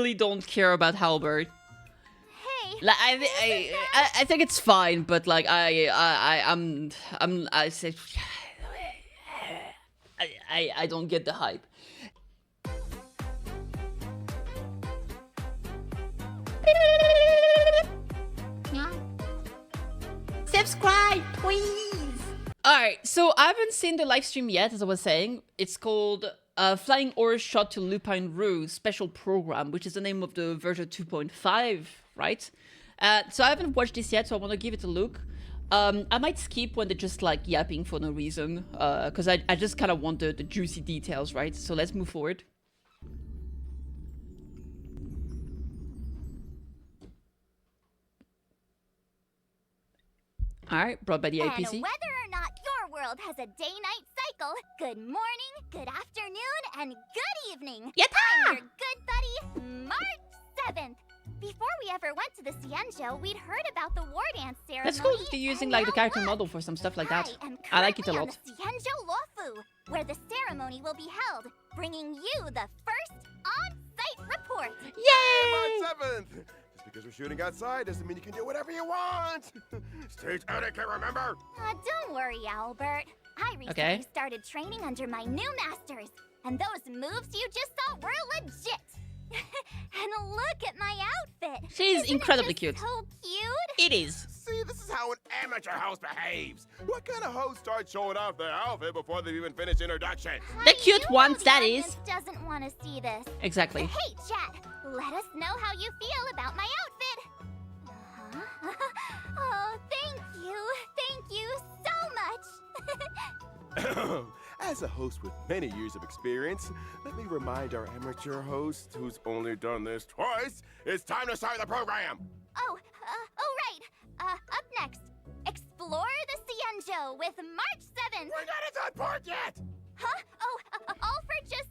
really don't care about Halbert. Hey, Like, I think it's fine, but like I say I don't get the hype. Subscribe, please. All right, so I haven't seen the live stream yet, as I was saying. It's called Flying Horse Shot to Lupine Rue Special Program, which is the name of the version 2.5, right? So I haven't watched this yet, so I want to give it a look. I might skip when they're just like yapping for no reason, because I just kind of want the juicy details, right? So let's move forward. All right, brought by the APC. And whether or not your world has a day-night cycle, good morning, good afternoon, and good evening. Yatta! I'm your good buddy, March 7th. Before we ever went to the Xianzhou, we'd heard about the Wardance ceremony. That's cool that they're using like the character model for some stuff like that. I like it a lot. On the Xianzhou Luofu, where the ceremony will be held, bringing you the first on-site report. Yay! March 7th! Just because we're shooting outside doesn't mean you can do whatever you want! Stage etiquette, remember? Don't worry, Albert. I recently started training under my new masters, and those moves you just saw were legit. And look at my outfit. She's Isn't incredibly it just cute. So cute. It is. See, this is how an amateur host behaves. What kind of host starts showing off their outfit before they've even finished introduction? The cute You know ones, the that audience is. doesn't want to see this. Exactly. Hey, chat. Let us know how you feel about my outfit. Oh, thank you. Thank you so much. As a host with many years of experience, let me remind our amateur host, who's only done this twice, it's time to start the program! Oh, right. Up next, explore the Xianzhou with March 7th. We're not at that part yet! Huh? Oh, all for just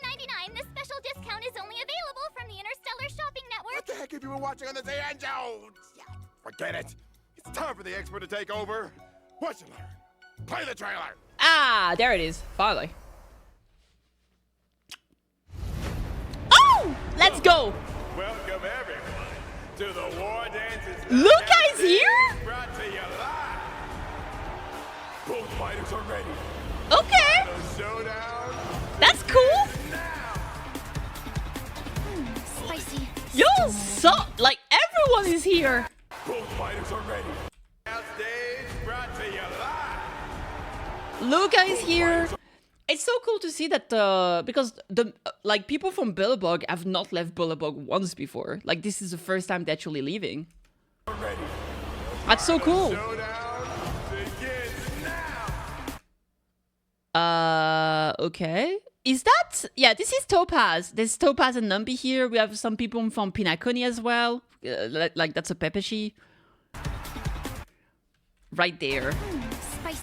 $19.99. This special discount is only available from the Interstellar Shopping Network. What the heck have you been watching on the Xianzhou? Forget it. It's time for the expert to take over. What you learn? Play the trailer! Ah, there it is. Finally. Oh! Let's go! Welcome everyone to the Wardance. Luca's here? Brought to you live. Both fighters are ready. Okay. The showdown. That's cool. Now. Spicy. Yo, so like everyone is here. Both fighters are ready. Now stage brought to you live. Luca is here. It's so cool to see that because the like people from Billabog have not left Billabog once before. Like this is the first time they're actually leaving. Ready. That's so cool. Showdown begins now. Okay. Is that... Yeah, this is Topaz. There's Topaz and Numby here. We have some people from Pinaconi as well. Like that's a Pepeshi. Right there. Spicy.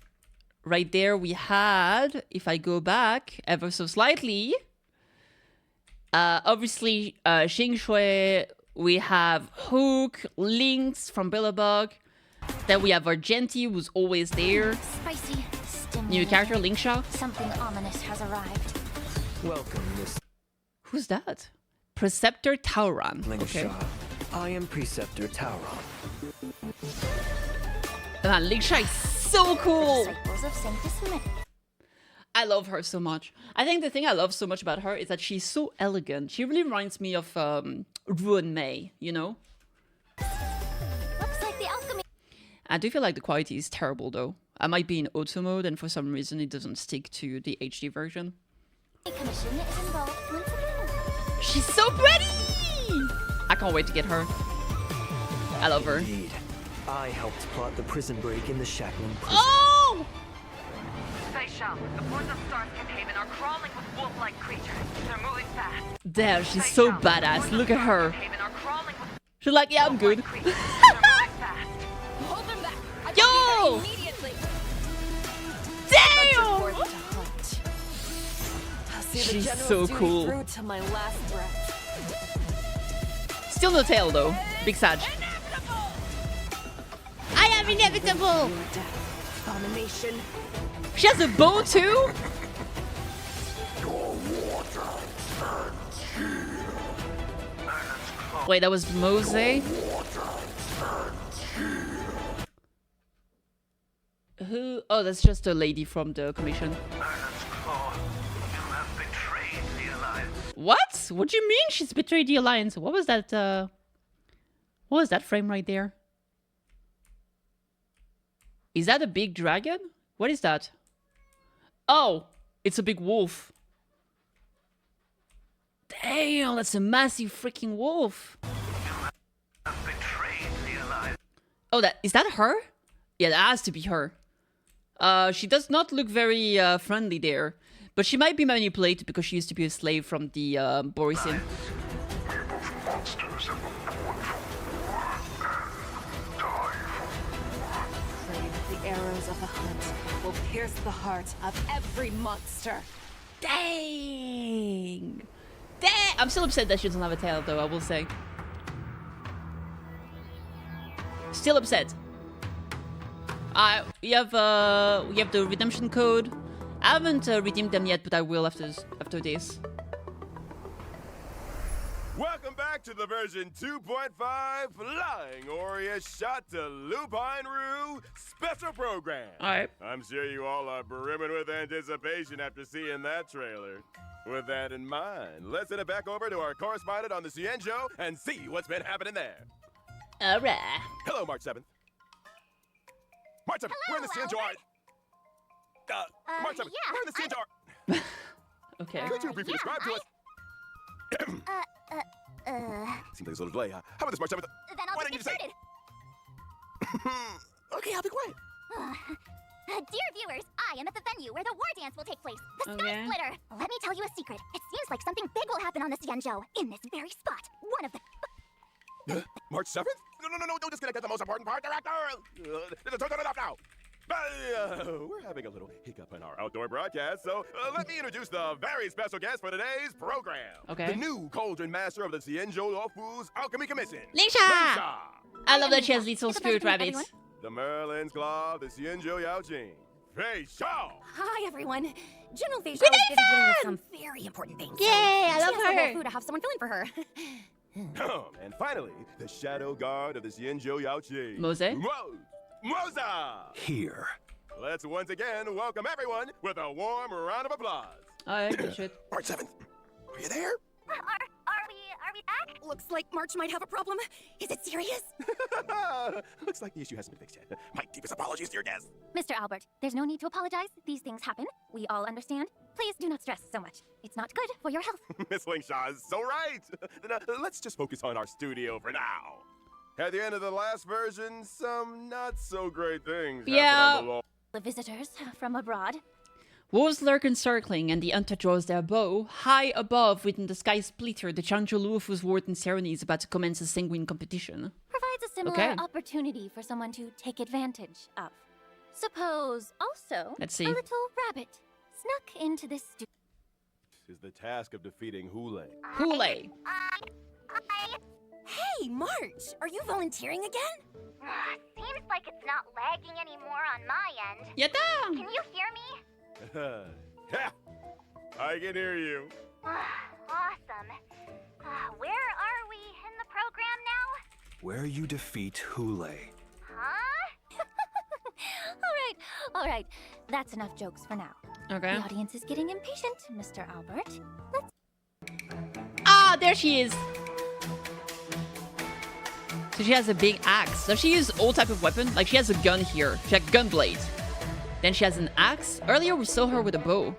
Right there we had, if I go back ever so slightly, obviously Xing Shui, we have Hook, Lynx from Billabog, then we have Argenti, who's always there, Spicy. new character, Lingsha. Something ominous has arrived. Welcome, Miss Who's that? Preceptor Tauran. Lingsha. Okay. I am Preceptor Tauran. Lingsha is so cool! Disciples of Sanctus Myth. I love her so much. I think the thing I love so much about her is that she's so elegant. She really reminds me of Ruan Mei, you know? Looks like the alchemy. I do feel like the quality is terrible though. I might be in auto mode and for some reason it doesn't stick to the HD version. Commission is involved once again. She's so pretty! I can't wait to get her. I love her. Indeed. I helped plot the prison break in the Shackling prison. Oh! Feixiao, the ports of Starscape Haven are crawling with wolf-like creatures. They're moving fast. Damn, she's so Feixiao, the badass. ports Look of at her. Starscape Haven are crawling with She's like, yeah, I'm good. wolf-like creatures. They're moving fast. Hold them back. I Yo! immediately. Damn! I'll see the She's general's so duty cool. through to my last breath. Still no tail though. Big Sag. I am inevitable! Your death, abomination. She has a bow too? Wait, that was Moze? Who? Oh, that's just a lady from the commission. What? What do you mean she's betrayed the Alliance? What was that, what was that frame right there? Is that a big dragon? What is that? Oh, it's a big wolf. Damn, that's a massive freaking wolf. Oh, is that her? Yeah, that has to be her. She does not look very friendly there. But she might be manipulated because she used to be a slave from the Borisin. The arrows of the hunt will pierce the heart of every monster. Dang! Dang! I'm still upset that she doesn't have a tail, though, I will say. Still upset. We have the redemption code. I haven't redeemed them yet, but I will after this. Welcome back to the version 2.5 Flying Warrior Shot to Lupine Rue special program. Alright. I'm sure you all are brimming with anticipation after seeing that trailer. With that in mind, let's send it back over to our correspondent on the Cienjo and see what's been happening there. Alright. Hello, March 7th. March 7th, we're in the Cienjo. March 7th, yeah, we're in the Cienjo. Okay. Could you briefly describe to us? Seems like there's a little delay. How about this, March 7th? Then I'll Why just didn't get you started. Okay, I'll be quiet. Dear viewers, I am at the venue where the Wardance will take place, the Sky Splitter. Let me tell you a secret. It seems like something big will happen on the Cienjo, in this very spot. One of the... March 7th? No, don't disconnect. That's the most important part, director! Turn it off now! We're having a little hiccup in our outdoor broadcast, so let me introduce the very special guest for today's program. Okay. The new Cauldron Master of the Cienjo Ofu's Alchemy Commission. Lingsha! I love that she has little It's a spirit pleasure to meet rabbits. The Merlin's Claw, the Cienjo Yaojing. Feixiao! Hi, everyone. General Feixiao is busy dealing with some very important things. Yay, I love She has her. the whole to have someone filling for her. And finally, the Shadow Guard of the Cienjo Yaojing. Moze? Moze! Here. Let's once again welcome everyone with a warm round of applause. Alright, good shit. March 7th, are you there? Are we back? Looks like March might have a problem. Is it serious? Looks like the issue hasn't been fixed yet. My deepest apologies to your guests. Mr. Albert, there's no need to apologize. These things happen. We all understand. Please do not stress so much. It's not good for your health. Miss Lingsha is so right. Then, let's just focus on our studio for now. At the end of the last version, some not so great things happened on the law. The visitors from abroad. Wolves lurk encircling, and the hunter draws their bow. High above, within the sky splitter, the Changzhou Luofu's Wardance ceremony is about to commence a sanguine competition. Provides a similar opportunity for someone to take advantage of. Suppose also Let's see. a little rabbit snuck into this studio. Is the task of defeating Hule. Hule. Hey, March, are you volunteering again? Seems like it's not lagging anymore on my end. Yatta! Can you hear me? Yeah, I can hear you. Awesome. Where are we in the program now? Where you defeat Hule. Huh? All right. That's enough jokes for now. Okay. The audience is getting impatient, Mr. Albert. Ah, there she is! So she has a big axe. So she uses all type of weapon. Like she has a gun here. She has a gun blade. Then she has an axe. Earlier we saw her with a bow.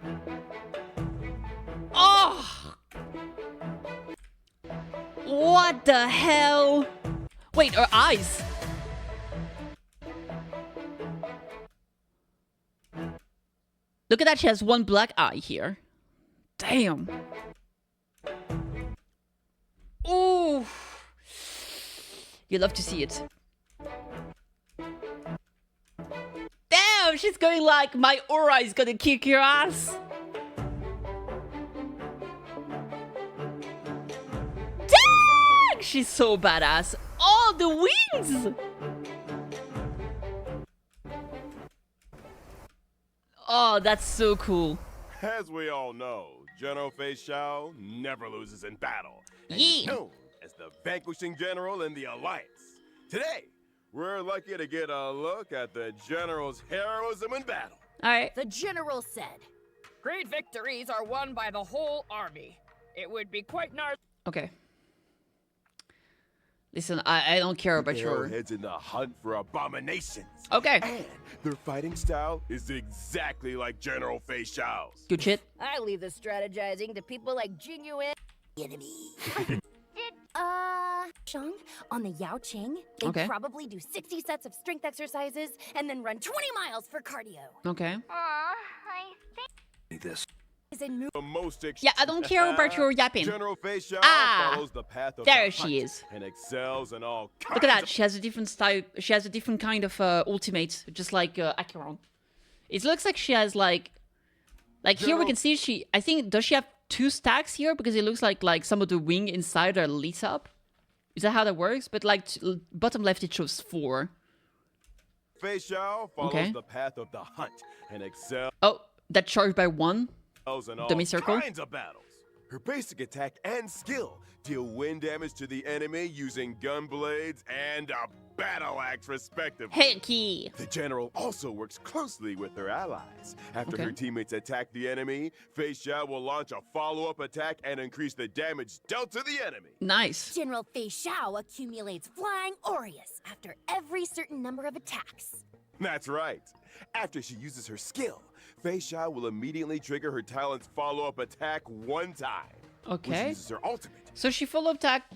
Oh! What the hell? Wait, her eyes. Look at that, she has one black eye here. Damn. Ooh. You love to see it. Damn, she's going like, my aura is gonna kick your ass. Dang! She's so badass. Oh, the wings! Oh, that's so cool. As we all know, General Feixiao never loses in battle. And Yeah. he's known as the vanquishing general in the Alliance. Today, we're lucky to get a look at the general's heroism in battle. All right. The general said, "Great victories are won by the whole army. It would be quite nar-" Okay. Listen, I don't care about your... Arrowheads in the hunt for abominations. Okay. And their fighting style is exactly like General Feixiao's. Good shit. I leave the strategizing to people like genuine enemy. Shang, on the Yao Ching, they Okay. probably do 60 sets of strength exercises and then run 20 miles for cardio. Okay. I think This. is in The most Yeah, I don't care about your yapping. General Feixiao Ah, follows the path of there the she hunt is. and excels in all kinds Look at that. of- She has a different style. She has a different kind of ultimate, just like Acheron. It looks like she has like here we can see she. I think does she have 2 stacks here because it looks like some of the wing inside are lit up. Is that how that works? But like bottom left it shows 4. Feixiao follows Okay. the path of the hunt and excels Oh, that charged by 1. in all Demi-circle? kinds of battles. Her basic attack and skill deal wind damage to the enemy using gun blades and a battle axe respectively. Hecky. The general also works closely with her allies. After Okay. her teammates attack the enemy, Feixiao will launch a follow-up attack and increase the damage dealt to the enemy. Nice. General Feixiao accumulates Flying Aureus after every certain number of attacks. That's right. After she uses her skill, Feixiao will immediately trigger her talent's follow-up attack 1 time. Which Okay. uses her ultimate. So she follow-up attack.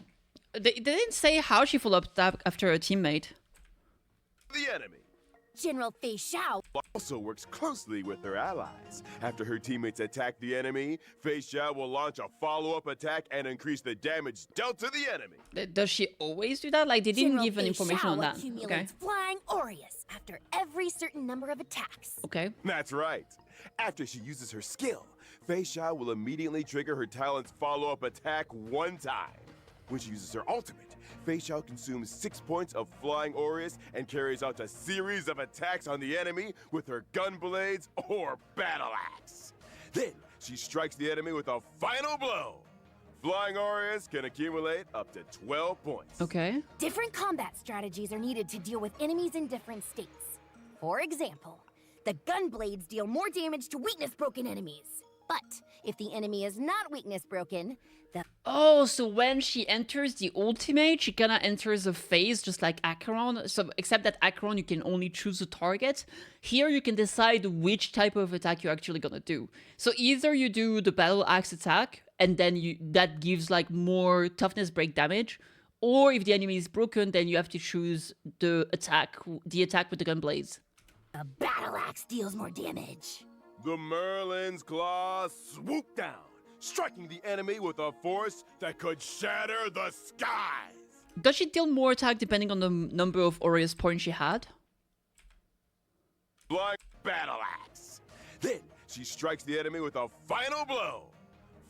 They didn't say how she follow-up attack after her teammate. The enemy General Feixiao also works closely with her allies. After her teammates attack the enemy, Feixiao will launch a follow-up attack and increase the damage dealt to the enemy. Does she always do that? Like they didn't General give an information on Feixiao that. accumulates Flying Aureus after every certain number of attacks. Okay. That's right. After she uses her skill, Feixiao will immediately trigger her talent's follow-up attack 1 time. When she uses her ultimate, Feixiao consumes 6 points of Flying Aureus and carries out a series of attacks on the enemy with her gun blades or battle axe. Then she strikes the enemy with a final blow. Flying Aureus can accumulate up to 12 points. Okay. Different combat strategies are needed to deal with enemies in different states. For example, the gun blades deal more damage to weakness-broken enemies. But if the enemy is not weakness-broken, the Oh, so when she enters the ultimate, she kinda enters a phase just like Acheron. So except that Acheron, you can only choose a target. Here you can decide which type of attack you're actually gonna do. So either you do the battle axe attack, and then that gives like more toughness break damage. Or if the enemy is broken, then you have to choose the attack with the gun blades. battle axe deals more damage. The Merlin's Claw swooped down, striking the enemy with a force that could shatter the skies. Does she deal more attack depending on the number of Aureus points she had? Flying battle axe. Then she strikes the enemy with a final blow.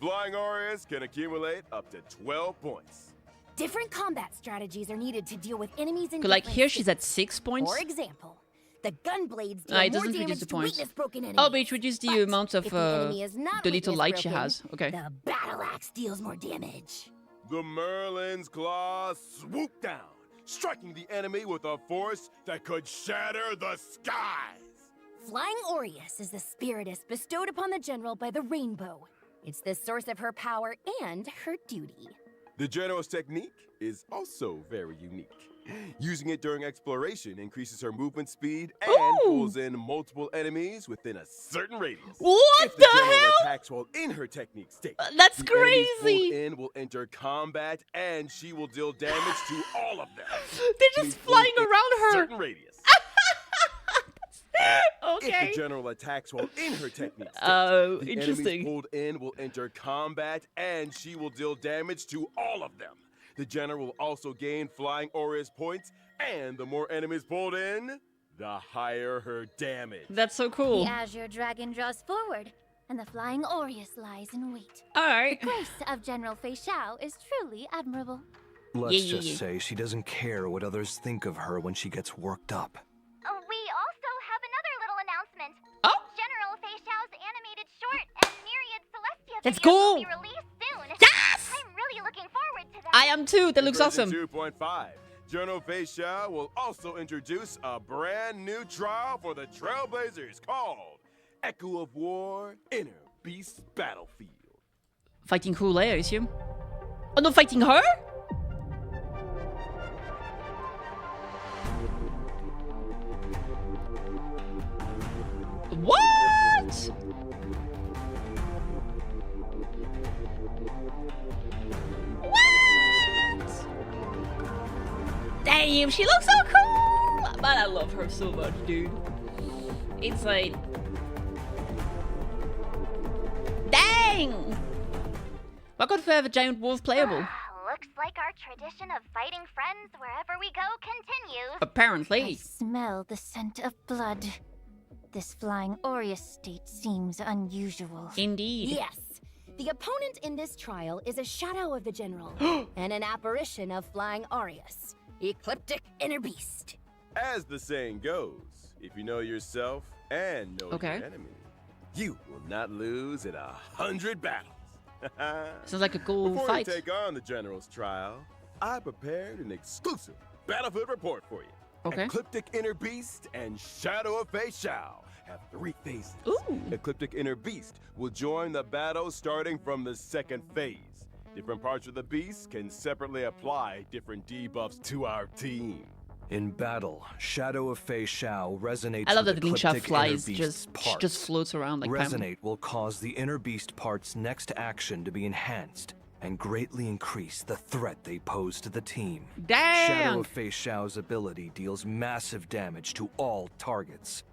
Flying Aureus can accumulate up to 12 points. Different combat strategies are needed to deal with enemies in Like different here she's states. at 6 points. For example, the gun blades deal It more doesn't reduce damage the to points. weakness-broken enemies. Oh, but it reduces the But amount of if the enemy is not the little light she weakness-broken, has. Okay. The battle axe deals more damage. The Merlin's Claw swooped down, striking the enemy with a force that could shatter the skies. Flying Aureus is the spiritus bestowed upon the general by the rainbow. It's the source of her power and her duty. The general's technique is also very unique. Using it during exploration increases her movement speed and Ooh. pulls in multiple enemies within a certain radius. What If the the general hell? attacks while in her technique state, That's the enemies pulled crazy. in will enter combat and she will deal damage to all of them. They're just She's pulled flying in around a her. certain radius. Okay. If the general attacks while in her technique state, Oh, the interesting. enemies pulled in will enter combat and she will deal damage to all of them. The general will also gain Flying Aureus points, and the more enemies pulled in, the higher her damage. That's so cool. The Azure Dragon draws forward, and the Flying Aureus lies in wait. All right. Grace of General Feixiao is truly admirable. Let's Yeah. just say she doesn't care what others think of her when she gets worked up. We also have another little announcement. Oh. General Feixiao's animated short and Myriad Celestia Let's videos will go. be released soon. Yes! I'm really looking forward to that. I am too. That looks Version awesome. 2.5. Journal Feixiao will also introduce a brand new trial for the Trailblazers called Echo of War Inner Beast Battlefield. Fighting Hule, I assume. Oh no, fighting her? What? What? Damn, she looks so cool! Man, I love her so much, dude. It's like... Dang! Why can't we have a giant wolf playable? Looks like our tradition of fighting friends wherever we go continues. I Apparently. smell the scent of blood. This flying Aureus state seems unusual. Indeed. Yes. The opponent in this trial is a shadow of the general and an apparition of flying Aureus, ecliptic inner beast. As the saying goes, if you know yourself and know Okay. your enemy, you will not lose in 100 battles. Sounds like a cool Before fight. you take on the general's trial, I prepared an exclusive battlefield report for you. Okay. Ecliptic Inner Beast and Shadow of Feixiao have 3 phases. Ooh. Ecliptic Inner Beast will join the battle starting from the 2nd phase. Different parts of the beast can separately apply different debuffs to our team. In battle, Shadow of Feixiao resonates I love with that Lingsha Ecliptic Inner flies, Beast's just parts. floats around like Pam. Resonate will cause the Inner Beast part's next action to be enhanced and greatly increase the threat they pose to the team. Damn! Shadow of Feixiao's ability deals massive damage to all targets.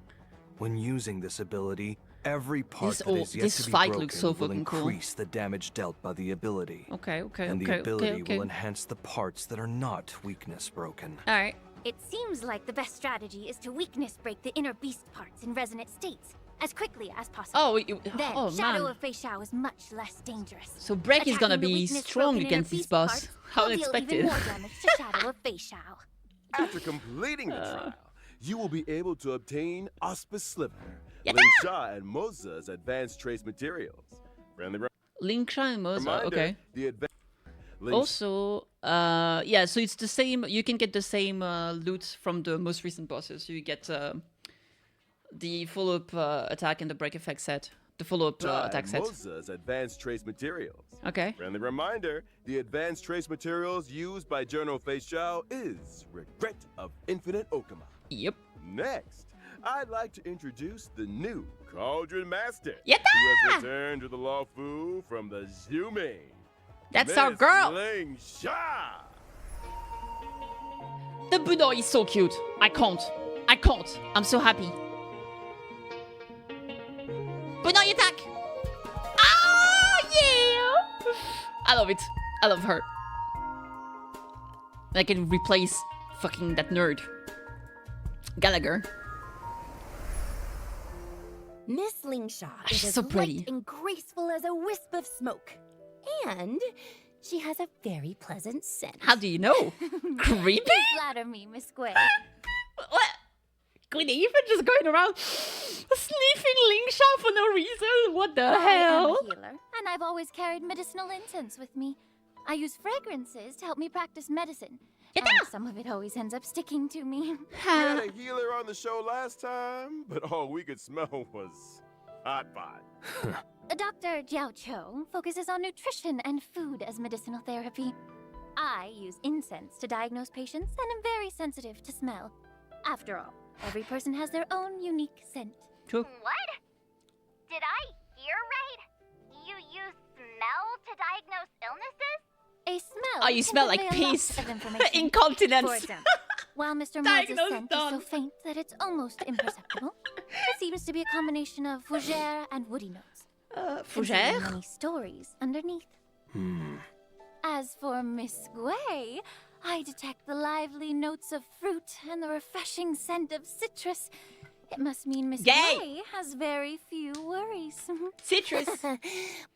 When using this ability, every part that is yet this to be fight broken looks so will fucking cool. increase the damage dealt by the ability. Okay, And the okay, ability okay. will enhance the parts that are not weakness broken. Alright. It seems like the best strategy is to weakness break the inner beast parts in resonant states as quickly as possible. Oh, Then, oh Shadow man. of Feixiao is much less dangerous. So Breck is gonna Attacking the be weakness strong broken against inner this beast boss. parts How will deal unexpected. even more damage to Shadow of Feixiao. After completing the trial, you will be able to obtain Auspice Sliver, Yatta! Lingsha and Moze's advanced trace materials. Friendly Lingsha and Moze, reminder, okay. the Also, yeah, so it's the same, you can get the same loot from the most recent bosses. So you get the follow-up attack and the break effect set. The follow-up attack set. Moze's advanced trace materials. Okay. Friendly reminder, the advanced trace materials used by Journal Feixiao is Regret of Infinite Okama. Yep. Next, I'd like to introduce the new Cauldron Master, Yatta! who has returned to the Law Fu from the Zhume. That's our Miss girl! Lingsha! The Buddha is so cute. I can't. I'm so happy. Buddha attack! Oh, yeah! I love it. I love her. I can replace fucking that nerd. Gallagher. Miss Lingsha is she's as so pretty. light and graceful as a wisp of smoke. And she has a very pleasant scent. How do you know? Creepy? Flatter me, Miss Gui. What? Queen Eva just going around sniffing Lingsha for no reason? What the I am hell? a healer, and I've always carried medicinal incense with me. I use fragrances to help me practice medicine. And some of it always ends up sticking to me. We had a healer on the show last time, but all we could smell was hot pot. Dr. Jiao Cho focuses on nutrition and food as medicinal therapy. I use incense to diagnose patients and am very sensitive to smell. After all, every person has their own unique scent. True. What? Did I hear right? You use smell to diagnose illnesses? A smell. Oh, you can smell like convey a lot piss. of information. Incontinence. For example, while Mr. Moze's Diagnosed scent is done. so faint that it's almost imperceptible, it seems to be a combination of fougere and woody notes. containing Fougere? many stories underneath. As for Miss Gui, I detect the lively notes of fruit and the refreshing scent of citrus. It must mean Miss Gay. Gui has very few worries. Citrus.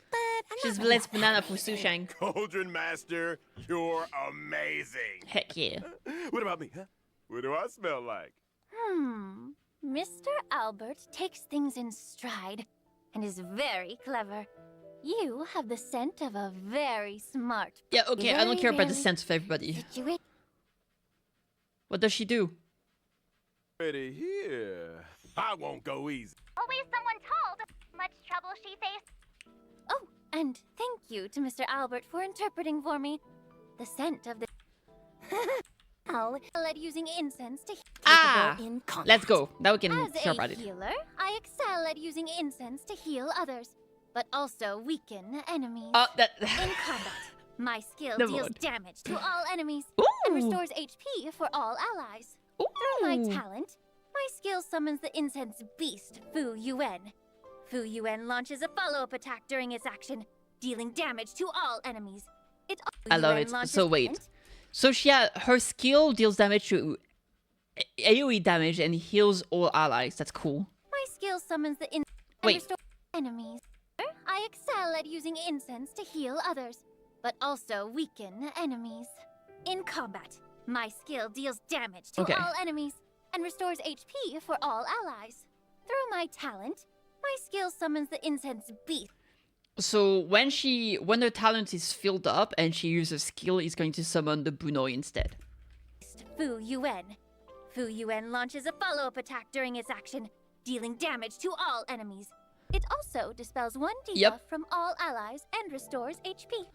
But I'm She's not less banana for Sushang. Cauldron Master, you're amazing. Heck yeah. What about me, huh? What do I smell like? Mr. Albert takes things in stride and is very clever. You have the scent of a very smart. Yeah, okay, I don't care about the very sense of everybody. situa- What does she do? Ready here. I won't go easy. Always someone told. Much trouble she faced. Oh, and thank you to Mr. Albert for interpreting for me. The scent of the. I'll let using incense to. Ah! In combat. Let's go. Now we can As hear a about it. healer, I excel at using incense to heal others, but also weaken enemies. That. In combat, my skill Never deals mind. damage to all enemies Ooh. and restores HP for all allies. Through my Ooh. talent, my skill summons the incense beast, Fu Yuan. Fu Yuan launches a follow-up attack during its action, dealing damage to all enemies. I love it. So wait. So her skill deals damage to AoE damage and heals all allies. That's cool. My skill summons the incense and Wait. restores enemies. I excel at using incense to heal others, but also weaken enemies. In combat, my skill deals damage to Okay. all enemies and restores HP for all allies. Through my talent, my skill summons the incense beast. So when her talent is filled up and she uses skill, it's going to summon the Bunoi instead. Fu Yuan. Fu Yuan launches a follow-up attack during its action, dealing damage to all enemies. It also dispels one debuff Yep. from all allies and restores HP.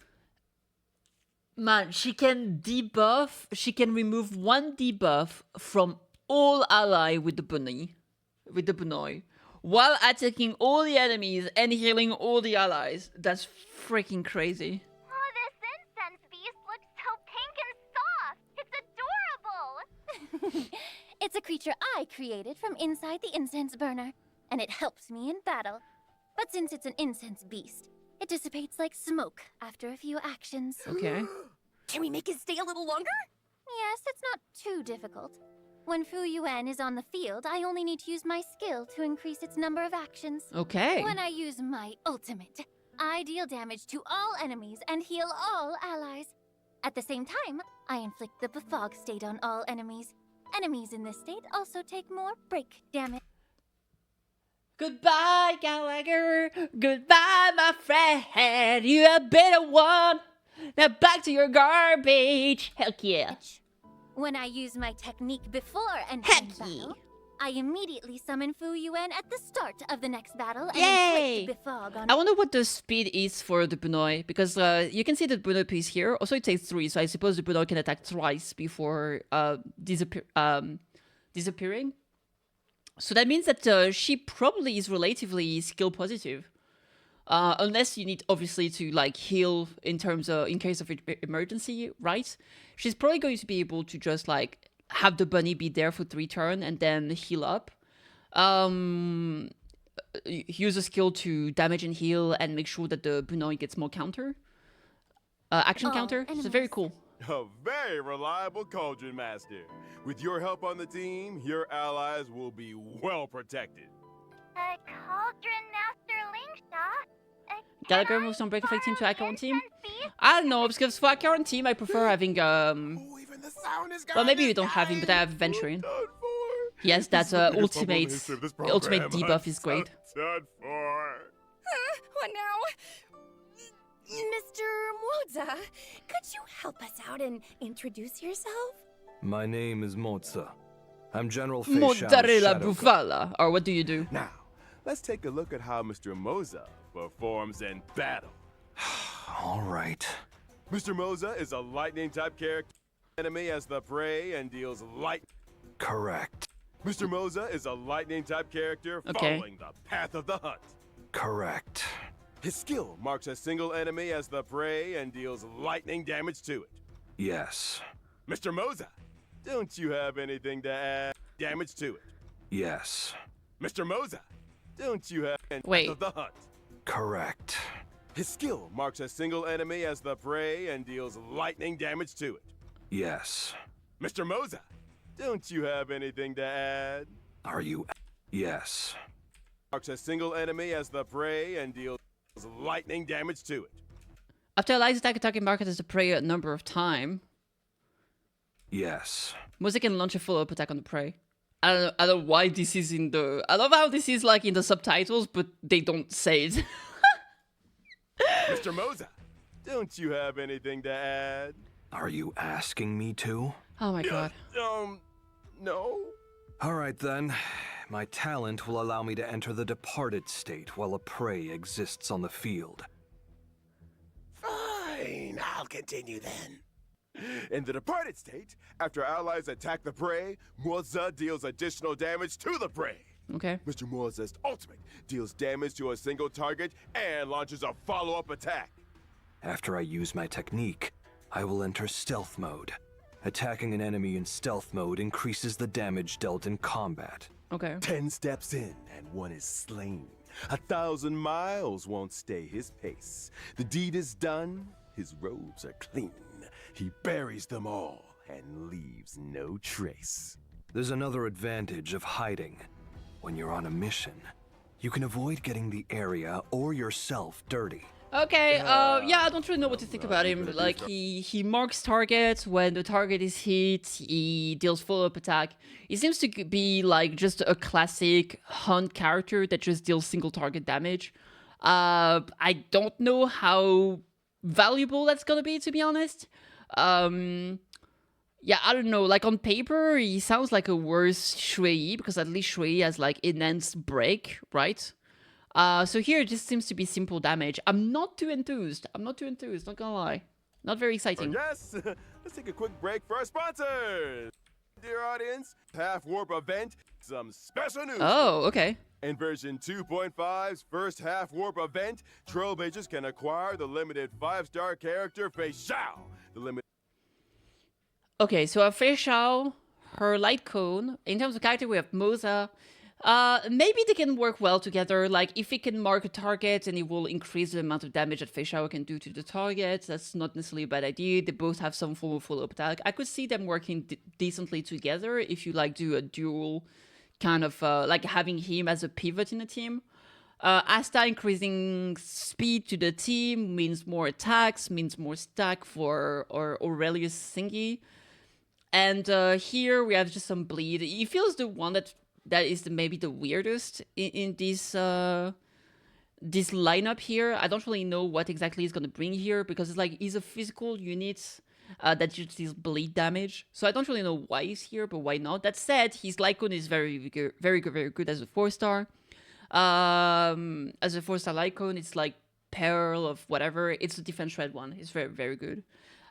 Man, she can debuff. She can remove one debuff from all ally with the Bunoi, while attacking all the enemies and healing all the allies. That's freaking crazy. Oh, this incense beast looks so pink and soft. It's adorable. It's a creature I created from inside the incense burner, and it helps me in battle. But since it's an incense beast, it dissipates like smoke after a few actions. Okay. Can we make it stay a little longer? Yes, it's not too difficult. When Fu Yuan is on the field, I only need to use my skill to increase its number of actions. Okay. When I use my ultimate, I deal damage to all enemies and heal all allies. At the same time, I inflict the befog state on all enemies. Enemies in this state also take more break damage. Goodbye, Gallagher. Goodbye, my friend. You have been a one. Now back to your garbage. Heck yeah. When I use my technique before entering Heck battle, I immediately summon Fu Yuan at the start of the next battle and Yay! inflict befog on I wonder what the speed is for the Bunoi, because you can see the Bunoi piece here. Also, it takes 3, so I suppose the Bunoi can attack twice before disappearing. So that means that she probably is relatively skill positive. Unless you need, obviously, to like heal in case of emergency, right? She's probably going to be able to just like have the bunny be there for 3 turns and then heal up. Use a skill to damage and heal and make sure that the Bunoi gets more action counter. So very cool. A very reliable cauldron master. With your help on the team, your allies will be well protected. Cauldron Master Lingsha. Gallagher moves on break effect team to Icon team. I don't know, because for Icon team I prefer having Oh, even the sound is well, maybe you don't have him, but I have Venturing. Yes, that ultimate debuff is great. Done for. What now? Mr. Moze, could you help us out and introduce yourself? My name is Moze. I'm General Feixiao's Mozzarella shadow bufala. Or what do you do? Now, let's take a look at how Mr. Moze performs in battle. All right. Mr. Moze is a lightning-type character. Enemy as the prey and deals light. Correct. Mr. Moze is a lightning-type character Okay. following the path of the hunt. Correct. His skill marks a single enemy as the prey and deals lightning damage to it. Yes. Mr. Moze, don't you have anything to add damage to it? Yes. Mr. Moze, don't you have Wait. path of the hunt? Correct. His skill marks a single enemy as the prey and deals lightning damage to it. Yes. Mr. Moze, don't you have anything to add? Are you? Yes. Marks a single enemy as the prey and deals lightning damage to it. After allies attack attacking market as a prey a number of times, Yes. Moze can launch a follow-up attack on the prey. I don't know why this is in the... I love how this is like in the subtitles, but they don't say it. Mr. Moze, don't you have anything to add? Are you asking me to? Oh my god. No? Alright then. My talent will allow me to enter the departed state while a prey exists on the field. Fine, I'll continue then. In the departed state, after allies attack the prey, Moze deals additional damage to the prey. Okay. Mr. Moze's ultimate deals damage to a single target and launches a follow-up attack. After I use my technique, I will enter stealth mode. Attacking an enemy in stealth mode increases the damage dealt in combat. Okay. 10 steps in and one is slain. 1,000 miles won't stay his pace. The deed is done, his robes are clean. He buries them all and leaves no trace. There's another advantage of hiding. When you're on a mission, you can avoid getting the area or yourself dirty. Okay, yeah, I don't really know what to think about him. Like, he marks targets. When the target is hit, he deals follow-up attack. He seems to be, like, just a classic hunt character that just deals single target damage. I don't know how valuable that's gonna be, to be honest. Yeah, I don't know. Like, on paper, he sounds like a worse Shui, because at least Shui has, like, immense break, right? So here it just seems to be simple damage. I'm not too enthused. Not gonna lie. Not very exciting. Yes, let's take a quick break for our sponsors. Dear audience, Half Warp event, some special news. Oh, okay. In version 2.5's first Half Warp event, Trailblazers can acquire the limited 5-star character Feixiao. The limited. Okay, so our Feixiao, her light cone. In terms of character, we have Moze. Maybe they can work well together. Like, if it can mark a target and it will increase the amount of damage that Feixiao can do to the target, that's not necessarily a bad idea. They both have some form of follow-up attack. I could see them working decently together if you, like, do a dual kind of, like, having him as a pivot in the team. Asta increasing speed to the team means more attacks, means more stack for Aurelius Thingy. And here we have just some bleed. He feels the one that is maybe the weirdest in this this lineup here. I don't really know what exactly he's gonna bring here, because it's like he's a physical unit that just deals bleed damage. So I don't really know why he's here, but why not? That said, his Lycon is very good as a 4-star. As a 4-star Lycon, it's like Pearl of whatever. It's a defense shred one. It's very good.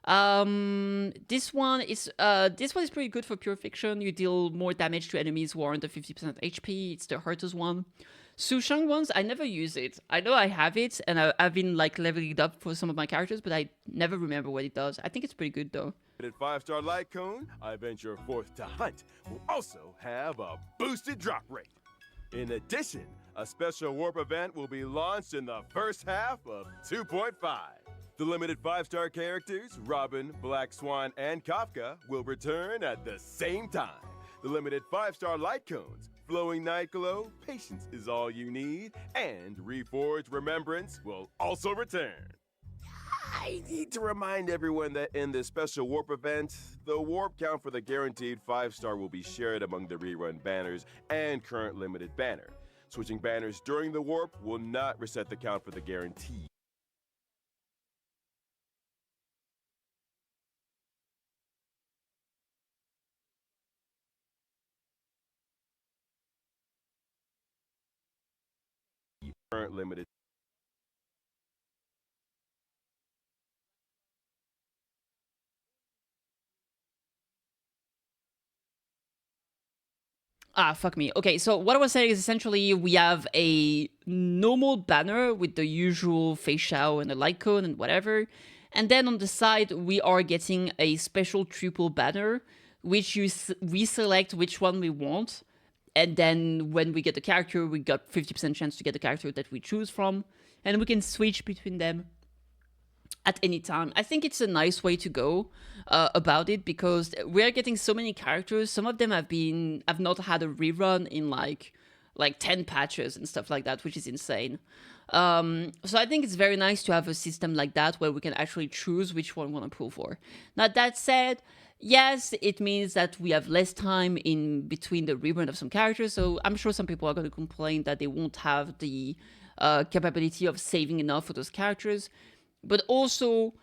This one is pretty good for pure fiction. You deal more damage to enemies who are under 50% HP. It's the Hurters one. Sushang ones, I never use it. I know I have it, and I've been like leveling it up for some of my characters, but I never remember what it does. I think it's pretty good though. 5-star light cone, I venture forth to hunt, will also have a boosted drop rate. In addition, a special warp event will be launched in the first half of 2.5. The limited 5-star characters, Robin, Black Swan, and Kafka, will return at the same time. The limited 5-star light cones, Flowing Night Glow, Patience is all you need, and Reforged Remembrance will also return. I need to remind everyone that in this special warp event, the warp count for the guaranteed 5-star will be shared among the rerun banners and current limited banner. Switching banners during the warp will not reset the count for the guaranteed. Current limited. Ah, fuck me. Okay, so what I was saying is essentially we have a normal banner with the usual Feixiao and the light cone and whatever. And then on the side, we are getting a special triple banner, which we select which one we want. And then when we get the character, we got 50% chance to get the character that we choose from. And we can switch between them at any time. I think it's a nice way to go about it, because we're getting so many characters. Some of them have not had a rerun in like 10 patches and stuff like that, which is insane. So I think it's very nice to have a system like that where we can actually choose which one we want to pull for. Now that said, yes, it means that we have less time in between the rerun of some characters, so I'm sure some people are going to complain that they won't have the capability of saving enough for those characters. But also,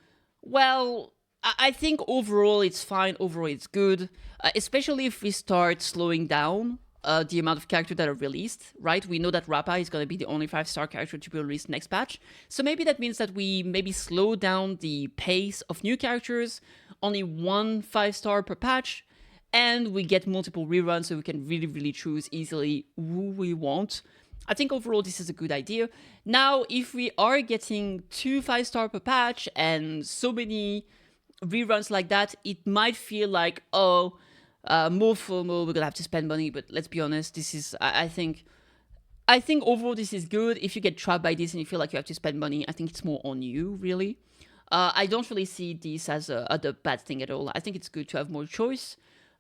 well, I think overall it's fine, overall it's good, especially if we start slowing down the amount of characters that are released, right? We know that Rappa is going to be the only 5-star character to be released next patch. So maybe that means that we maybe slow down the pace of new characters, only 1 5-star per patch, and we get multiple reruns so we can really choose easily who we want. I think overall this is a good idea. Now, if we are getting 2 5-star per patch and so many reruns like that, it might feel like, oh, more FOMO, we're gonna have to spend money. But let's be honest, this is, I think overall this is good. If you get trapped by this and you feel like you have to spend money, I think it's more on you, really. I don't really see this as a bad thing at all. I think it's good to have more choice.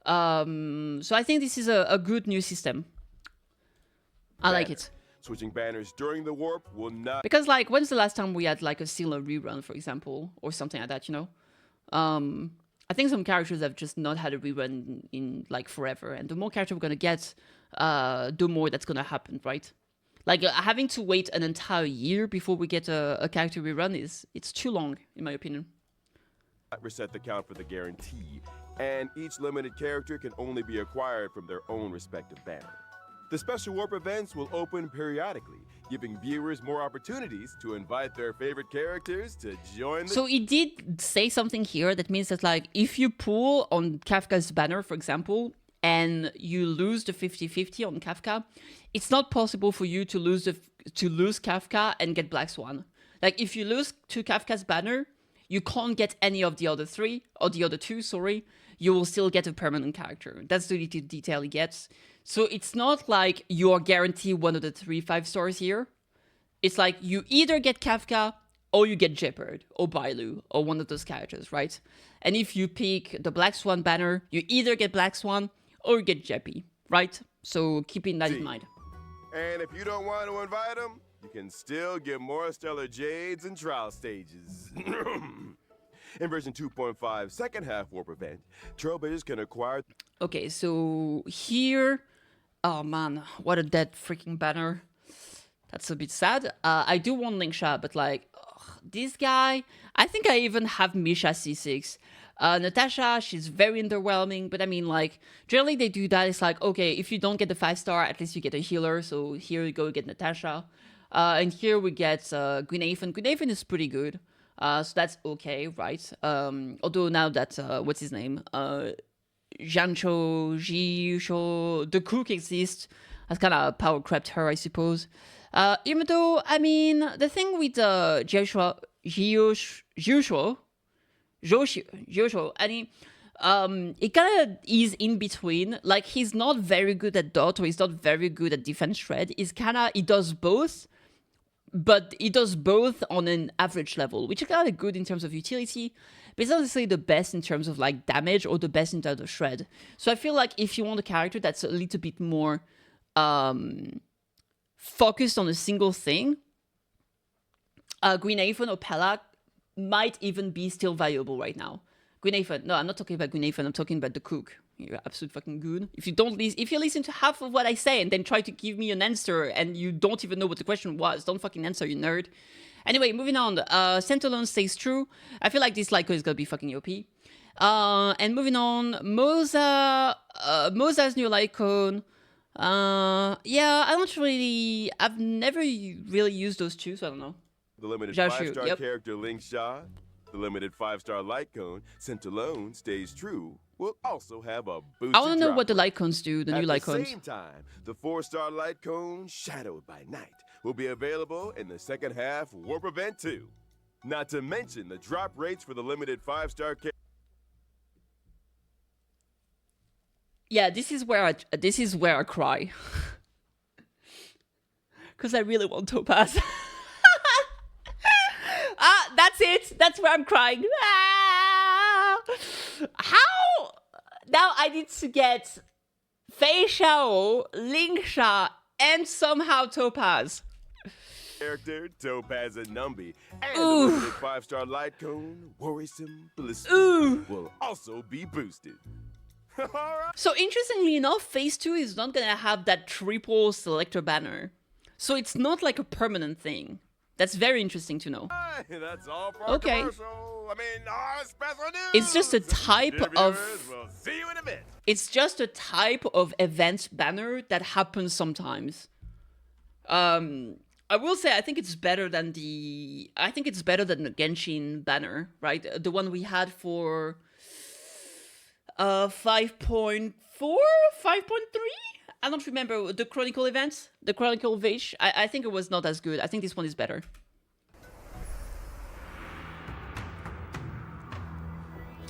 So I think this is a good new system. I like it. Switching banners during the warp will not... Because, like, when's the last time we had, like, a similar rerun, for example? Or something like that, you know? I think some characters have just not had a rerun in like, forever. And the more characters we're gonna get, the more that's gonna happen, right? Like, having to wait an entire year before we get a character rerun it's too long, in my opinion. Reset the count for the guarantee, and each limited character can only be acquired from their own respective banner. The special warp events will open periodically, giving viewers more opportunities to invite their favorite characters to join the... So it did say something here that means that, like, if you pull on Kafka's banner, for example, and you lose the 50-50 on Kafka, it's not possible for you to lose Kafka and get Black Swan. Like, if you lose to Kafka's banner, you can't get any of the other 3, or the other 2, sorry. You will still get a permanent character. That's the little detail he gets. So it's not like you are guaranteed one of the 3 5-stars here. It's like you either get Kafka or you get Jeopard or Bailu or one of those characters, right? And if you pick the Black Swan banner, you either get Black Swan or you get Jeppy, right? So keeping that in mind. And if you don't want to invite them, you can still get more Stellar Jades and trial stages. In version 2.5 second half warp event, trailblazers can acquire... Okay, so here... Oh man, what a dead freaking banner. That's a bit sad. I do want Lingsha, but like, this guy... I think I even have Misha C6. Natasha, she's very underwhelming, but I mean, like, generally they do that. It's like, okay, if you don't get the 5-star, at least you get a healer. So here you go, get Natasha. And here we get Gwynathan. Gwynathan is pretty good. So that's okay, right? Although now that, what's his name? Jancho, Jisho, the cook exists, has kind of power crept her, I suppose. Even though, I mean, the thing with Joshua, I mean, it kind of is in between. Like, he's not very good at dot, or he's not very good at defense shred. He does both, but he does both on an average level, which is kind of good in terms of utility, but it's not necessarily the best in terms of like damage or the best in terms of shred. So I feel like if you want a character that's a little bit more focused on a single thing, Gwynathan or Pelak might even be still valuable right now. Gwynathan, no, I'm not talking about Gwynathan, I'm talking about the cook. You're absolute fucking good. If you listen to half of what I say and then try to give me an answer and you don't even know what the question was, don't fucking answer, you nerd. Anyway, moving on. Centalone stays true. I feel like this Lyco is gonna be fucking OP. And moving on, Moze's new Lycon. Yeah, I've never really used those two, so I don't know. The limited Jashu, 5-star yep. character Lingsha, the limited 5-star light cone, Centalone stays true, will also have a boosted I want to know drop what the rate. light cones do, the new light At the cones. same time, the 4-star light cone, Shadowed by Night, will be available in the second half warp event too. Not to mention the drop rates for the limited 5-star character. Yeah, this is where I cry. Because I really want Topaz. That's it. That's where I'm crying. How? Now I need to get Feixiao, Lingsha, and somehow Topaz. Character, Topaz and Numby, and Ooh. the limited 5-star light cone, Worrisome Blissful, Ooh. will also be boosted. Alright. So interestingly enough, Phase 2 is not gonna have that triple selector banner. So it's not like a permanent thing. That's very interesting to know. Hey, that's all for Okay. our commercial. I mean, our special news. It's just a type Dear of... viewers, we'll see you in a bit. It's just a type of event banner that happens sometimes. I will say I think it's better than the Genshin banner, right? The one we had for 5.4, 5.3. I don't remember the Chronicle event, the Chronicle Veish. I think it was not as good. I think this one is better.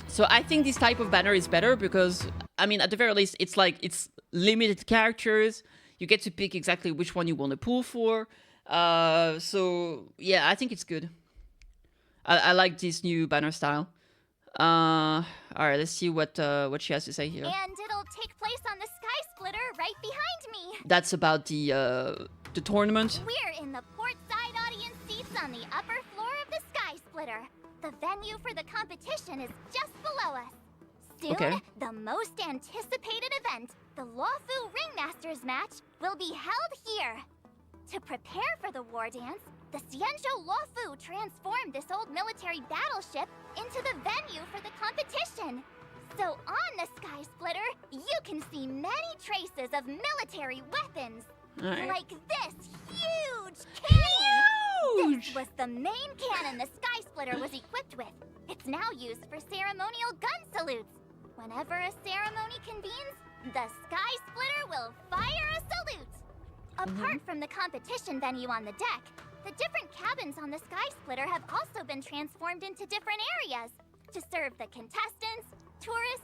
So I think this type of banner is better because, I mean, at the very least, it's like, it's limited characters. You get to pick exactly which one you want to pull for. So yeah, I think it's good. I like this new banner style. All right, let's see what she has to say here. And it'll take place on the Sky Splitter right behind me. That's about the tournament. We're in the port side audience seats on the upper floor of the Sky Splitter. The venue for the competition is just below us. Soon, Okay. the most anticipated event, the Luofu Ringmasters match, will be held here. To prepare for the war dance, the Xianzhou Luofu transformed this old military battleship into the venue for the competition. So on the Sky Splitter, you can see many traces of military weapons. All right. Like this huge cannon! Huge! This was the main cannon the Sky Splitter was equipped with. It's now used for ceremonial gun salutes. Whenever a ceremony convenes, the Sky Splitter will fire a salute. Apart from the competition venue on the deck, the different cabins on the Sky Splitter have also been transformed into different areas to serve the contestants, tourists,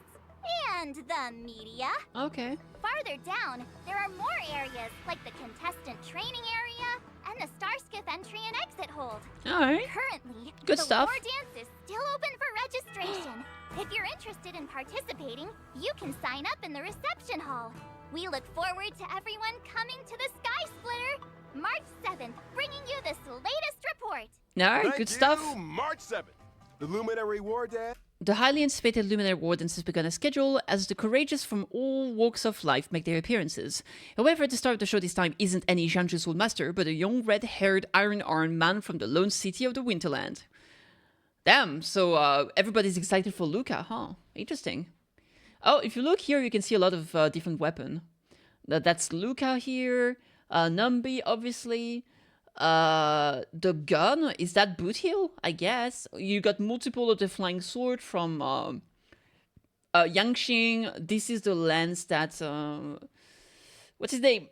and the media. Okay. Farther down, there are more areas like the contestant training area and the Starskiff entry and exit hold. All right. Currently, Good the stuff. war dance is still open for registration. If you're interested in participating, you can sign up in the reception hall. We look forward to everyone coming to the Sky Splitter, March 7th, bringing you this latest report. All right, Thank good you, stuff. March 7th. The Luminary Wardance. The highly anticipated Luminary Wardance has begun a schedule as the courageous from all walks of life make their appearances. However, at the start of the show this time isn't any Xianzhu Soulmaster, but a young red-haired iron-armed man from the lone city of the Winterland. Damn, so everybody's excited for Luca, huh? Interesting. Oh, if you look here, you can see a lot of different weapons. That's Luca here, Numbi, obviously. The gun, is that Boot Heel? I guess. You got multiple of the flying sword from Yangxing. This is the lance that what's his name?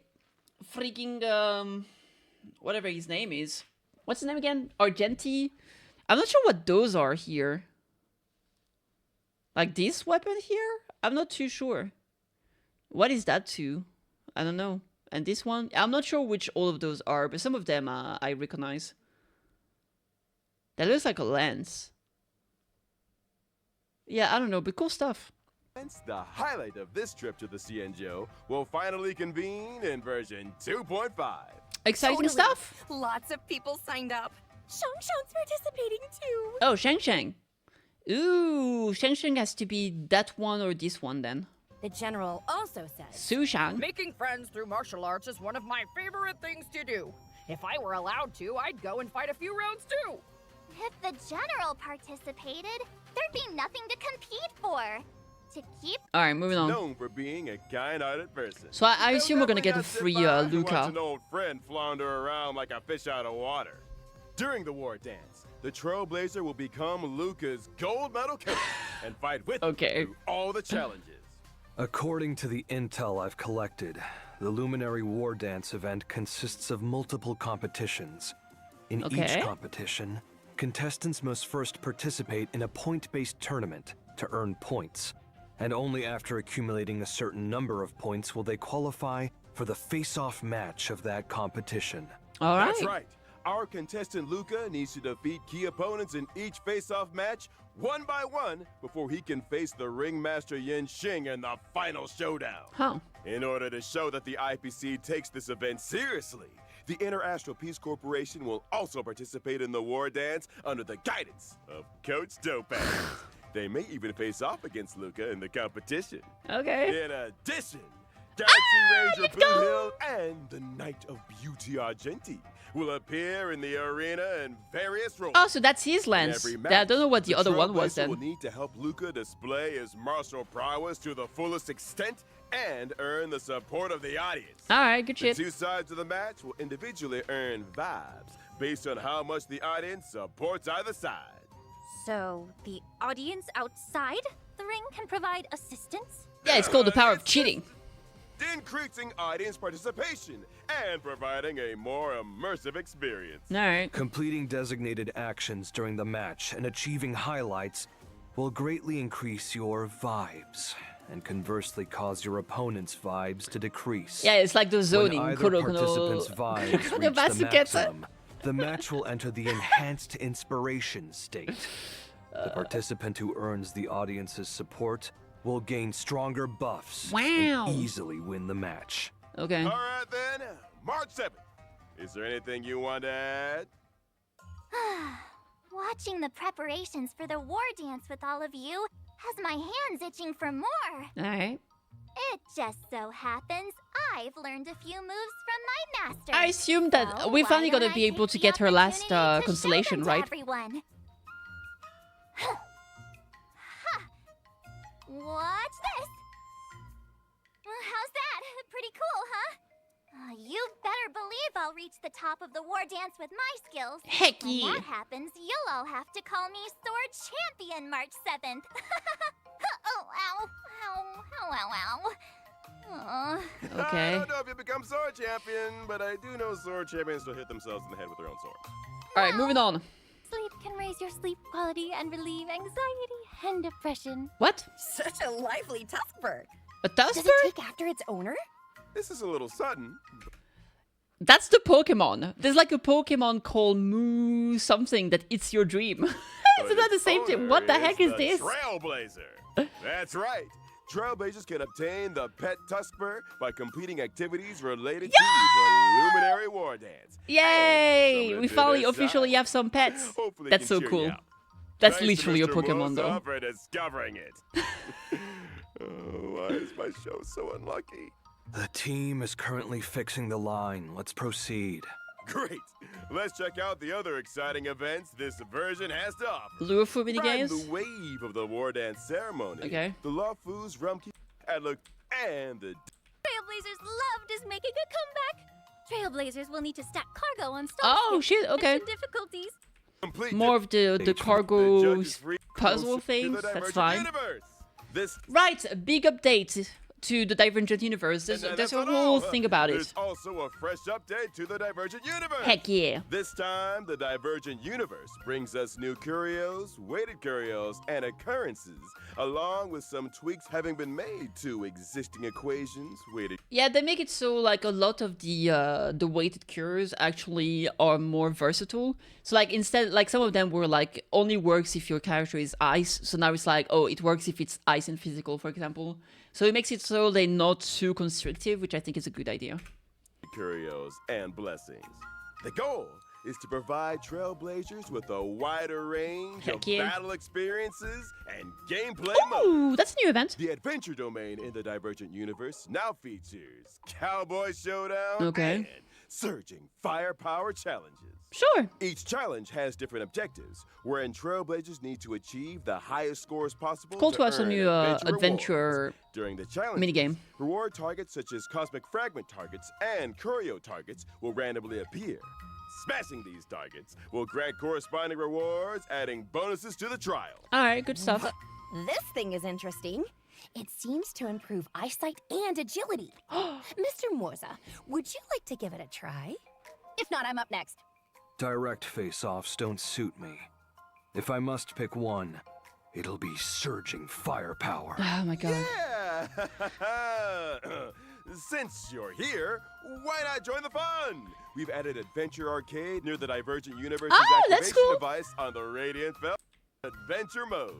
Freaking whatever his name is. What's his name again? Argenti? I'm not sure what those are here. Like this weapon here? I'm not too sure. What is that to? I don't know. And this one, I'm not sure which all of those are, but some of them I recognize. That looks like a lens. Yeah, I don't know, but cool stuff. The highlight of this trip to the Xianzhou will finally convene in version 2.5. Exciting Totally. stuff. Lots of people signed up. Shang-Shang's participating too. Oh, Shang-Shang. Ooh, Shang-Shang has to be that one or this one then. The general also says, Su-Shang. Making friends through martial arts is one of my favorite things to do. If I were allowed to, I'd go and fight a few rounds too. if the general participated, there'd be nothing to compete for. To keep Alright, moving on. Known for being a kind-hearted person. So I They'll assume we're gonna get a definitely free not sit by and watch Luca. an old friend flounder around like a fish out of water. During the war dance, the Trailblazer will become Luca's gold medal killer and fight with him Okay. through all the challenges. According to the intel I've collected, the Luminary War Dance event consists of multiple competitions. In Okay. each competition, contestants must first participate in a point-based tournament to earn points, and only after accumulating a certain number of points will they qualify for the face-off match of that competition. Alright. That's right. Our contestant Luca needs to defeat key opponents in each face-off match one by one before he can face the ringmaster Yin Xing in the final showdown. Huh. In order to show that the IPC takes this event seriously, the Inter-Astral Peace Corporation will also participate in the war dance under the guidance of Coach Topaz. They may even face off against Luca in the competition. Okay. In addition, Galaxy Ranger let's Blue go! Hill and the Knight of Beauty Argenti will appear in the arena in various roles. Oh, so that's his In lens. every I don't know what the other one Trailblazer was will then. need to help Luca display his martial prowess to the fullest extent and earn the support of the audience. Alright, good The shit. two sides of the match will individually earn vibes based on how much the audience supports either side. So, the audience outside the ring can provide assistance? Yeah, it's called the power of It's cheating. increasing audience participation and providing a more immersive experience. Alright. Completing designated actions during the match and achieving highlights will greatly increase your vibes, and conversely cause your opponent's vibes to decrease. Yeah, it's like the When zoning. either participant's vibes reach the maximum, the match will enter the enhanced inspiration state. The participant who earns the audience's support will gain stronger buffs Wow. and easily win the match. Okay. All right then, March 7th. Is there anything you want to add? Watching the preparations for the war dance with all of you has my hands itching for more. Alright. It just so happens I've learned a few moves from my master. I assume that So we're why finally don't gonna I be able take to the get her last opportunity to show constellation, them to right? Everyone. Watch this. How's that? Pretty cool, huh? You better believe I'll reach the top of the war dance with my skills. Heck When yeah. that happens, you'll all have to call me Sword Champion March 7th. Oh, ow. Ow, ow, ow, ow. Okay. I don't know if you become sword champion, but I do know sword champions will hit themselves in the head with their own swords. Alright, moving on. Sleep can raise your sleep quality and relieve anxiety and depression. What? Such a lively Tuskberg. A Does Tusker? it take after its owner? This is a little sudden. That's the Pokemon. There's like a Pokemon called Moo something that eats your dream. but Isn't that the its same thing? owner What the heck is the this? Trailblazer. That's right. Trailblazers can obtain the pet Tuskber by completing activities related to the Luminary Wardance. Yay! We finally this officially side. have some pets. Hopefully That's it so can cheer cool. you out. That's Thanks to literally a Mr. Pokemon Moze though. for discovering it. Oh, why is my show so unlucky? The team is currently fixing the line. Let's proceed. Great. Let's check out the other exciting events this version has to offer. Lure for mini Riding games? the wave of the war dance ceremony. Okay. The Lawfoo's Rumkey and the Trailblazers loved is making a comeback. Trailblazers will need to stack cargo on stall Oh skips shit, and okay. mission difficulties. complete More of the the cargo judges free puzzle to the things, that's Divergent fine. Universe. This Right, a big update to the Divergent universe. There's and a that's not whole all. thing about it. There's also a fresh update to the Divergent Universe. Heck yeah. This time, the Divergent Universe brings us new curios, weighted curios, and occurrences, along with some tweaks having been made to existing equations, weighted Yeah, they make it so like a lot of the weighted cures actually are more versatile. So like instead, like some of them were like only works if your character is ice. So now it's like, oh, it works if it's ice and physical, for example. So it makes it so they're not too constrictive, which I think is a good idea. curios and blessings. The goal is to provide Trailblazers with a wider range Heck of yeah. battle experiences and gameplay modes. Ooh, that's a new event. The adventure domain in the Divergent universe now features Cowboy Showdown Okay. and surging firepower challenges. Sure. Each challenge has different objectives, wherein Trailblazers need to achieve the highest scores possible. Cool to have some earn new adventure adventure during the challenge. minigame. Reward targets such as cosmic fragment targets and curio targets will randomly appear. Smashing these targets will grant corresponding rewards, adding bonuses to the trial. Alright, good stuff. This thing is interesting. It seems to improve eyesight and agility. Mr. Moze, would you like to give it a try? If not, I'm up next. Direct face-offs don't suit me. If I must pick one, it'll be surging firepower. Oh my god. Yeah! Since you're here, why not join the fun? We've added Adventure Arcade near the Divergent Universe's Oh, that's activation cool. device on the Radiant Belt Adventure modes.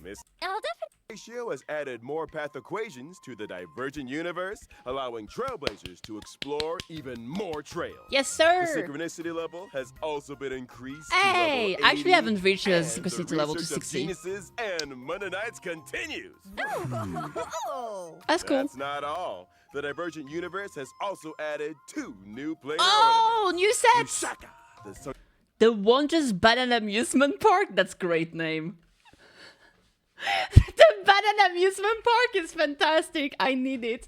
Miss I'll definitely. Feixiao has added more path equations to the Divergent universe, allowing trailblazers to explore even more trails. Yes, The sir. synchronicity level has also been increased Hey, to level I actually 80, haven't reached the and synchronicity the level to research of 60. geniuses and Monday nights continues. Oh. That's cool. That's not all. The Divergent universe has also added 2 new planar Oh, new ornaments. sets! Shaka, the sun- The Wondrous Banana Amusement Park? That's a great name. The Banana Amusement Park is fantastic. I need it.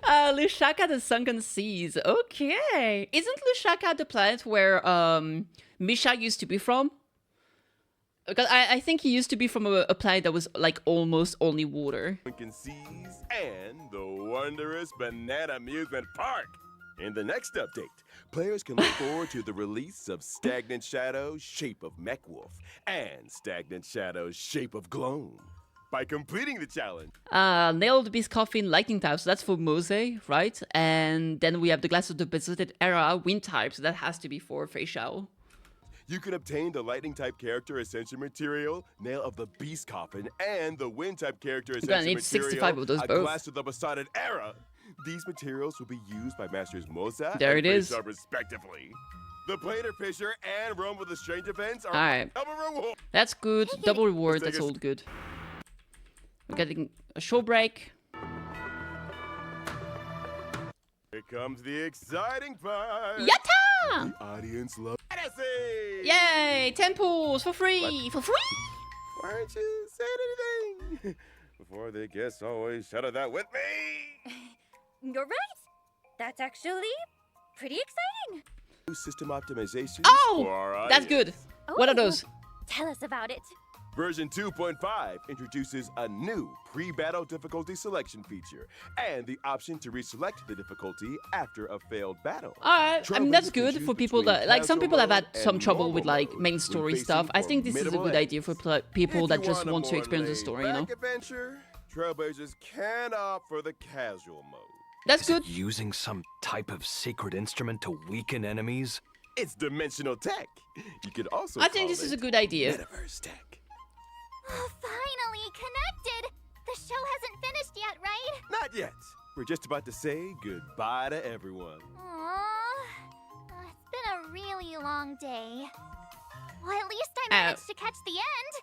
Lushaka, the Sunken Seas. Okay. Isn't Lushaka the planet where Misha used to be from? Because I think he used to be from a planet that was like almost only water. Sunken Seas and the wondrous Banana Amusement Park. In the next update, players can look forward to the release of Stagnant Shadow's Shape of Mechwolf and Stagnant Shadow's Shape of Gloam. By completing the challenge, Nailed Beast Coffin Lightning type, so that's for Moze, right? And then we have the Glass of the Berserted Era Wind type, so that has to be for Feixiao. you can obtain the Lightning type character Ascension material, Nail of the Beast Coffin, and the Wind type character gonna Ascension need 65 material, of those a both. Glass of the Besotted Era. These materials will be used by Masters Moze There and it is. Feixiao respectively. The Planar Fisher and Roam with the Strange events are Alright. double reward. That's good. Double reward, Let's that's take a all good. We're getting a show break. Here comes the exciting part. Yatta! The audience loves fantasy. Yay! 10 pools for free! For free! Why aren't you saying anything? Before the guests always shout that with me. You're right. That's actually pretty exciting. New system optimization Oh! for our That's audience. good. What are those? Tell us about it. Version 2.5 introduces a new pre-battle difficulty selection feature and the option to reselect the difficulty after a failed battle. Alright, I mean that's Trailblazers can good choose for people between that like some casual people have had mode some and trouble normal with like mode main when story facing stuff. I think this is a formidable good idea for people If that you just a want to more experience the story, you know. laid-back adventure, Trailblazers can opt for the casual mode. That's Is it good. using some type of sacred instrument to weaken enemies? It's dimensional tech. You could also I think call this is it a good idea. Metaverse tech. Finally connected. The show hasn't finished yet, right? Not yet. We're just about to say goodbye to everyone. Aww. It's been a really long day. Well, at least I managed to catch the end.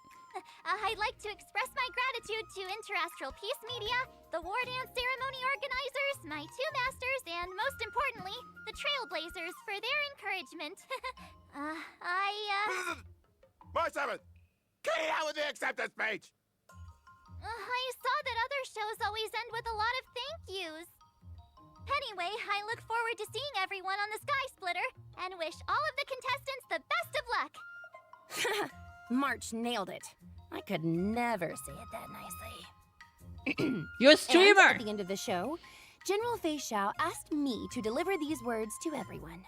I'd like to express my gratitude to Interastral Peace Media, the Wardance ceremony organizers, my 2 masters, and most importantly, the Trailblazers for their encouragement. March 7th! Get out with the acceptance speech! I saw that other shows always end with a lot of thank yous. Anyway, I look forward to seeing everyone on the Sky Splitter and wish all of the contestants the best of luck. March nailed it. I could never say it that nicely. You're a And streamer! at the end of the show, General Feixiao asked me to deliver these words to everyone.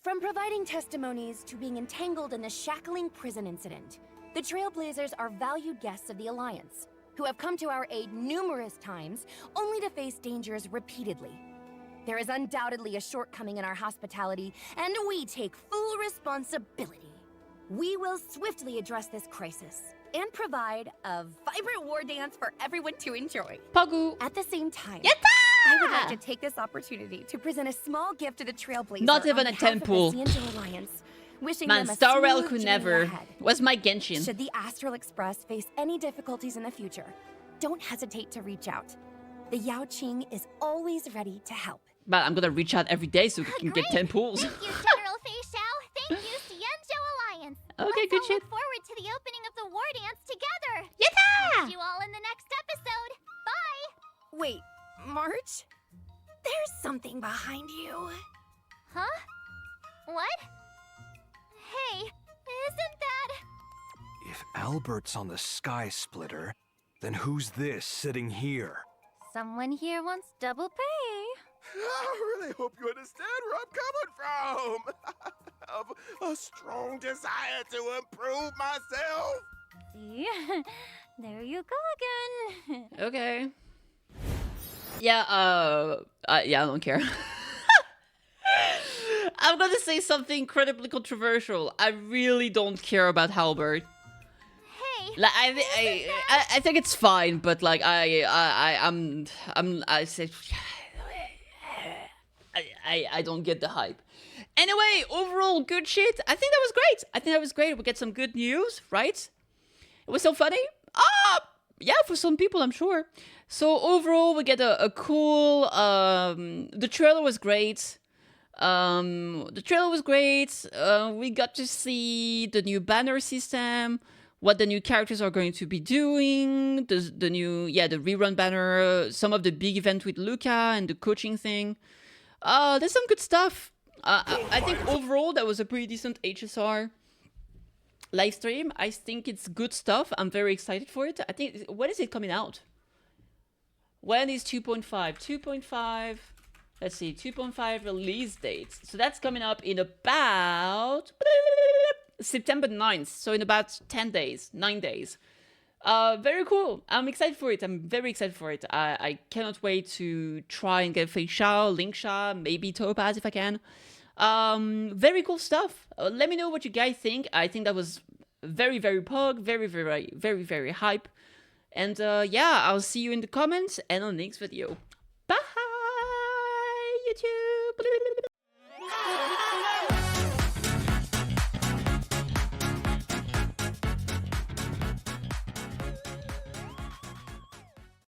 From providing testimonies to being entangled in the shackling prison incident, the Trailblazers are valued guests of the Alliance, who have come to our aid numerous times, only to face dangers repeatedly. There is undoubtedly a shortcoming in our hospitality, and we take full responsibility. We will swiftly address this crisis and provide a vibrant war dance for everyone to enjoy. Pagu! At the same time, Yatta! I would like to take this opportunity to present a small gift to the Trailblazers. Not even on a behalf 10 of pool. the Xianzhou Alliance, wishing Man, them a Star Rail smooth could journey never. ahead. Where's my Genshin? Should the Astral Express face any difficulties in the future, don't hesitate to reach out. The Yao Qing is always ready to help. But I'm gonna reach out every day so we can get 10 pools. Thank you, General Feixiao. Thank you, Xianzhou Alliance. Okay, Let's good all shit. look forward to the opening of the war dance together. Yatta! See you all in the next episode. Bye. Wait, March? There's something behind you. Huh? What? Hey, isn't that... If Albert's on the Sky Splitter, then who's this sitting here? Someone here wants double pay. I really hope you understand where I'm coming from. Of a strong desire to improve myself. See? There you go again. Okay. Yeah, yeah, I don't care. I'm gonna say something incredibly controversial. I really don't care about Halbert. Hey, Like I think it's fine, but like I said I don't get the hype. Anyway, overall good shit. I think that was great. I think that was great. We get some good news, right? It was so funny. Yeah, for some people, I'm sure. So overall, we get a cool. The trailer was great. The trailer was great. We got to see the new banner system, what the new characters are going to be doing, the new, the rerun banner, some of the big event with Luca and the coaching thing. There's some good stuff. I think overall that was a pretty decent HSR live stream. I think it's good stuff. I'm very excited for it. I think, when is it coming out? When is 2.5? 2.5, let's see, 2.5 release date. So that's coming up in about September 9th. So in about 10 days, 9 days. Very cool. I'm excited for it. I'm very excited for it. I cannot wait to try and get Feixiao, Lingsha, maybe Topaz if I can. Very cool stuff. Let me know what you guys think. I think that was very, very pog, very, very, very, very hype. And yeah, I'll see you in the comments and on the next video. Bye, YouTube!